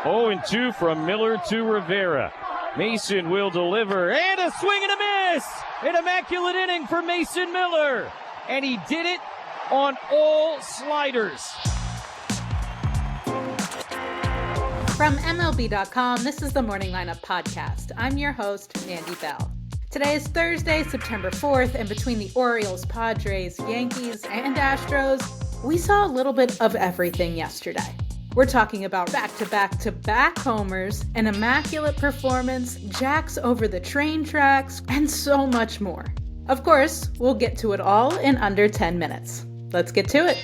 0-2 from Miller to Rivera. Mason will deliver, and a swing and a miss! An immaculate inning for Mason Miller, and he did it on all sliders. From MLB.com, this is the Morning Lineup Podcast. I'm your host, Mandy Bell. Today is Thursday, September 4th, and between the Orioles, Padres, Yankees, and Astros, we saw a little bit of everything yesterday. We're talking about back-to-back-to-back homers, an immaculate performance, jacks over the train tracks, and so much more. Of course, we'll get to it all in under 10 minutes. Let's get to it.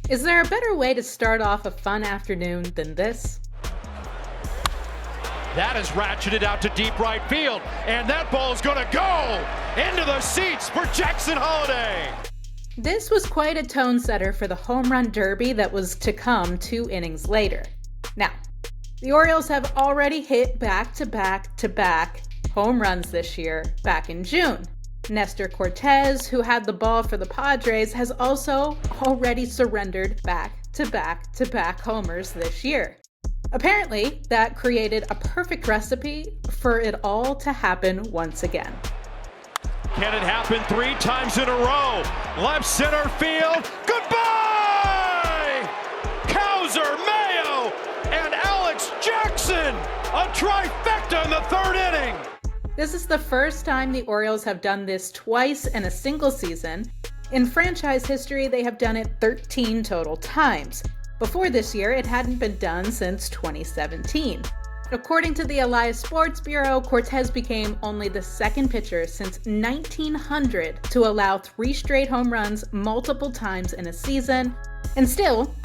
Is there a better way to start off a fun afternoon than this? That is ratcheted out to deep right field, and that ball is going to go into the seats for Jackson Holliday. This was quite a tone setter for the home run derby that was to come 2 innings later. Now, the Orioles have already hit back-to-back-to-back home runs this year back in June. Nestor Cortez, who had the ball for the Padres, has also already surrendered back-to-back-to-back homers this year. Apparently, that created a perfect recipe for it all to happen once again. Can it happen 3 times in a row? Left center field. Goodbye! Cowser, Mayo, and Alex Jackson. A trifecta in the 3rd inning. This is the first time the Orioles have done this twice in a single season. In franchise history, they have done it 13 total times. Before this year, it hadn't been done since 2017. According to the Elias Sports Bureau, Cortez became only the 2nd pitcher since 1900 to allow 3 straight home runs multiple times in a season. And still,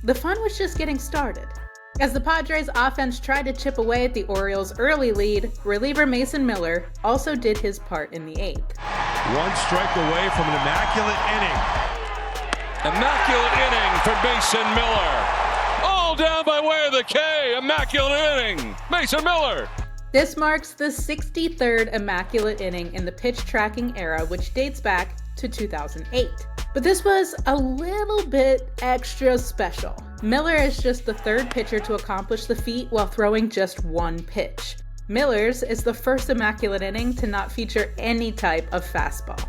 the fun was just getting started. As the Padres offense tried to chip away at the Orioles' early lead, reliever Mason Miller also did his part in the 8th. 1 strike away from an immaculate inning. Immaculate inning for Mason Miller. All down by way of the K. Immaculate inning. Mason Miller. This marks the 63rd immaculate inning in the pitch tracking era, which dates back to 2008. But this was a little bit extra special. Miller is just the 3rd pitcher to accomplish the feat while throwing just 1 pitch. Miller's is the first immaculate inning to not feature any type of fastball.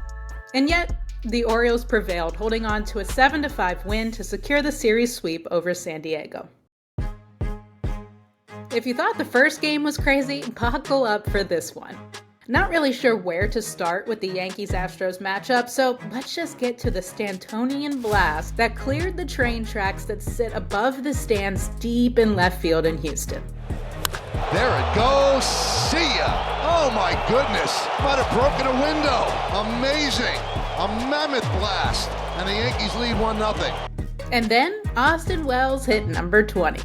And yet, the Orioles prevailed, holding on to a 7-5 win to secure the series sweep over San Diego. If you thought the first game was crazy, buckle up for this one. Not really sure where to start with the Yankees-Astros matchup, so let's just get to the Stantonian blast that cleared the train tracks that sit above the stands deep in left field in Houston. There it goes. See ya. Oh my goodness. Might have broken a window. Amazing. A mammoth blast. And the Yankees lead 1-0. And then Austin Wells hit number 20.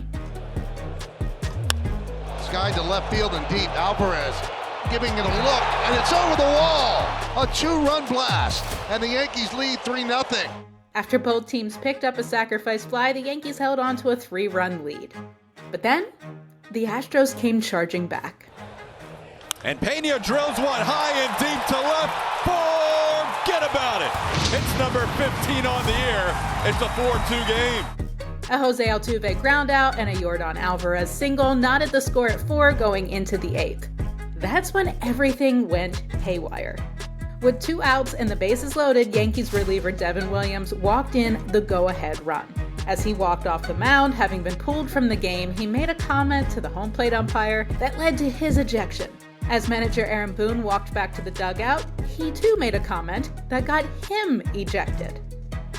Sky to left field and deep. Alvarez giving it a look, and it's over the wall. A 2-run blast. And the Yankees lead 3-0. After both teams picked up a sacrifice fly, the Yankees held on to a 3-run lead. But then, the Astros came charging back. And Pena drills one high and deep to left. Forget about it. It's number 15 on the year. It's a 4-2 game. A Jose Altuve groundout and a Yordan Alvarez single knotted the score at 4 going into the 8th. That's when everything went haywire. With 2 outs and the bases loaded, Yankees reliever Devin Williams walked in the go-ahead run. As he walked off the mound, having been pulled from the game, he made a comment to the home plate umpire that led to his ejection. As manager Aaron Boone walked back to the dugout, he too made a comment that got him ejected.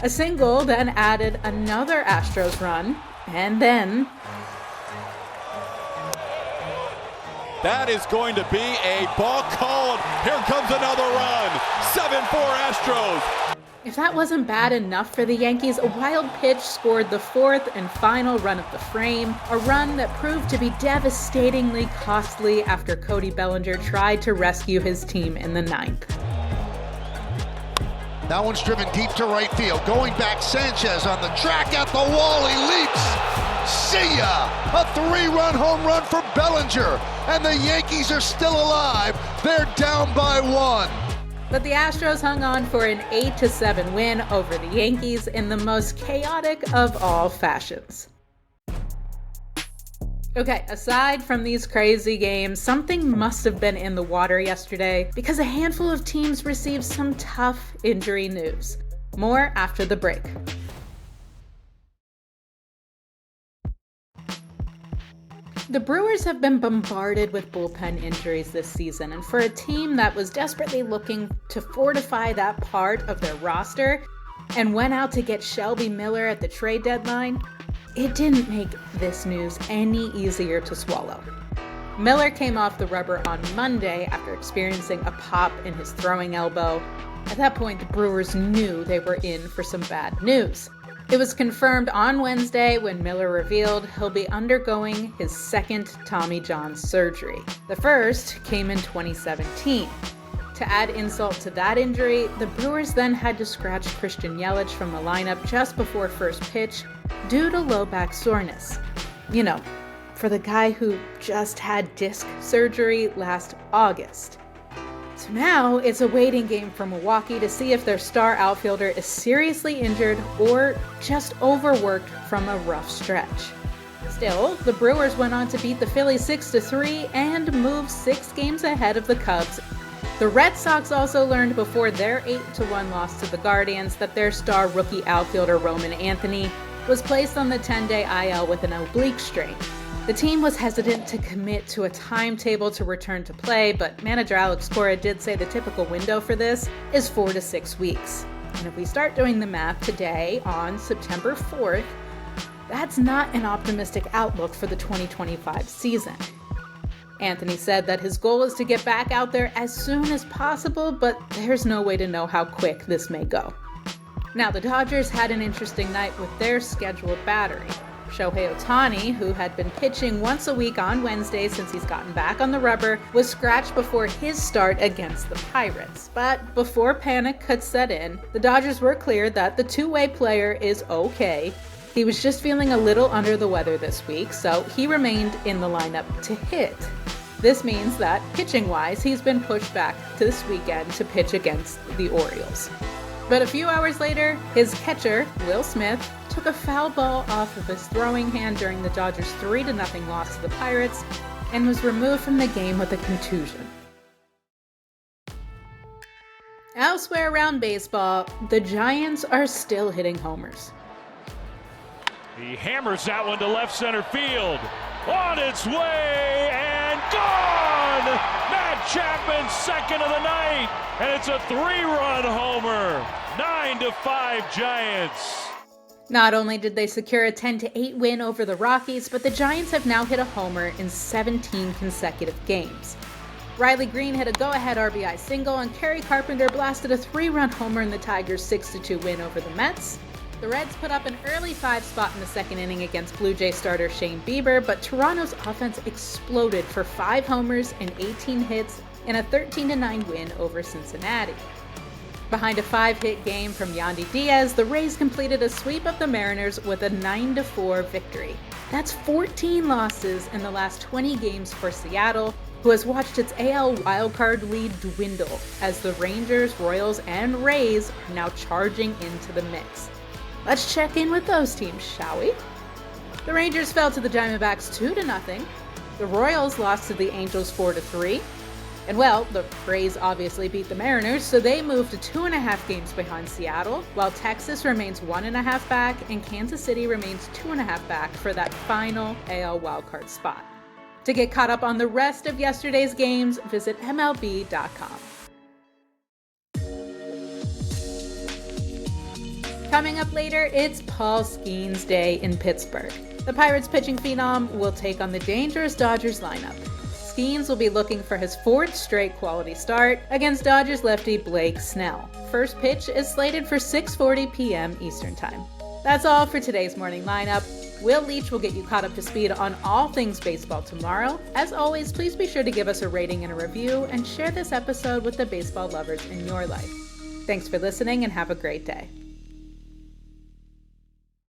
A single then added another Astros run, and then... That is going to be a ball called. Here comes another run. 7-4 Astros. If that wasn't bad enough for the Yankees, a wild pitch scored the 4th and final run of the frame, a run that proved to be devastatingly costly after Cody Bellinger tried to rescue his team in the 9th. That one's driven deep to right field. Going back, Sanchez on the track at the wall. He leaps. See ya! A 3-run home run for Bellinger. And the Yankees are still alive. They're down by 1. But the Astros hung on for an 8-7 win over the Yankees in the most chaotic of all fashions. Okay, aside from these crazy games, something must have been in the water yesterday because a handful of teams received some tough injury news. More after the break. The Brewers have been bombarded with bullpen injuries this season, and for a team that was desperately looking to fortify that part of their roster and went out to get Shelby Miller at the trade deadline, it didn't make this news any easier to swallow. Miller came off the rubber on Monday after experiencing a pop in his throwing elbow. At that point, the Brewers knew they were in for some bad news. It was confirmed on Wednesday when Miller revealed he'll be undergoing his second Tommy John surgery. The first came in 2017. To add insult to that injury, the Brewers then had to scratch Christian Yelich from the lineup just before first pitch due to low back soreness. You know, for the guy who just had disc surgery last August. So now it's a waiting game for Milwaukee to see if their star outfielder is seriously injured or just overworked from a rough stretch. Still, the Brewers went on to beat the Phillies 6-3 and move 6 games ahead of the Cubs. The Red Sox also learned before their 8-1 loss to the Guardians that their star rookie outfielder Roman Anthony was placed on the 10-day IL with an oblique strain. The team was hesitant to commit to a timetable to return to play, but manager Alex Cora did say the typical window for this is 4 to 6 weeks. And if we start doing the math today on September 4th, that's not an optimistic outlook for the 2025 season. Anthony said that his goal is to get back out there as soon as possible, but there's no way to know how quick this may go. Now, the Dodgers had an interesting night with their scheduled battery. Shohei Ohtani, who had been pitching once a week on Wednesday since he's gotten back on the rubber, was scratched before his start against the Pirates. But before panic could set in, the Dodgers were clear that the two-way player is okay. He was just feeling a little under the weather this week, so he remained in the lineup to hit. This means that, pitching-wise, he's been pushed back to this weekend to pitch against the Orioles. But a few hours later, his catcher, Will Smith, took a foul ball off of his throwing hand during the Dodgers' 3-0 loss to the Pirates and was removed from the game with a contusion. Elsewhere around baseball, the Giants are still hitting homers. He hammers that one to left center field. On its way and gone! Matt Chapman's second of the night, and it's a 3-run homer. 9-5 Giants. Not only did they secure a 10-8 win over the Rockies, but the Giants have now hit a homer in 17 consecutive games. Riley Green hit a go-ahead RBI single, and Kerry Carpenter blasted a 3-run homer in the Tigers' 6-2 win over the Mets. The Reds put up an early 5 spot in the second inning against Blue Jay starter Shane Bieber, but Toronto's offense exploded for 5 homers and 18 hits in a 13-9 win over Cincinnati. Behind a 5-hit game from Yandy Diaz, the Rays completed a sweep of the Mariners with a 9-4 victory. That's 14 losses in the last 20 games for Seattle, who has watched its AL wildcard lead dwindle as the Rangers, Royals, and Rays are now charging into the mix. Let's check in with those teams, shall we? The Rangers fell to the Diamondbacks 2-0. The Royals lost to the Angels 4-3. And well, the Rays obviously beat the Mariners, so they moved to 2.5 games behind Seattle, while Texas remains 1.5 back and Kansas City remains 2.5 back for that final AL wildcard spot. To get caught up on the rest of yesterday's games, visit MLB.com. Coming up later, it's Paul Skeens Day in Pittsburgh. The Pirates pitching phenom will take on the dangerous Dodgers lineup. Skeens will be looking for his 4th straight quality start against Dodgers lefty Blake Snell. First pitch is slated for 6:40 p.m. Eastern Time. That's all for today's morning lineup. Will Leach will get you caught up to speed on all things baseball tomorrow. As always, please be sure to give us a rating and a review and share this episode with the baseball lovers in your life. Thanks for listening and have a great day.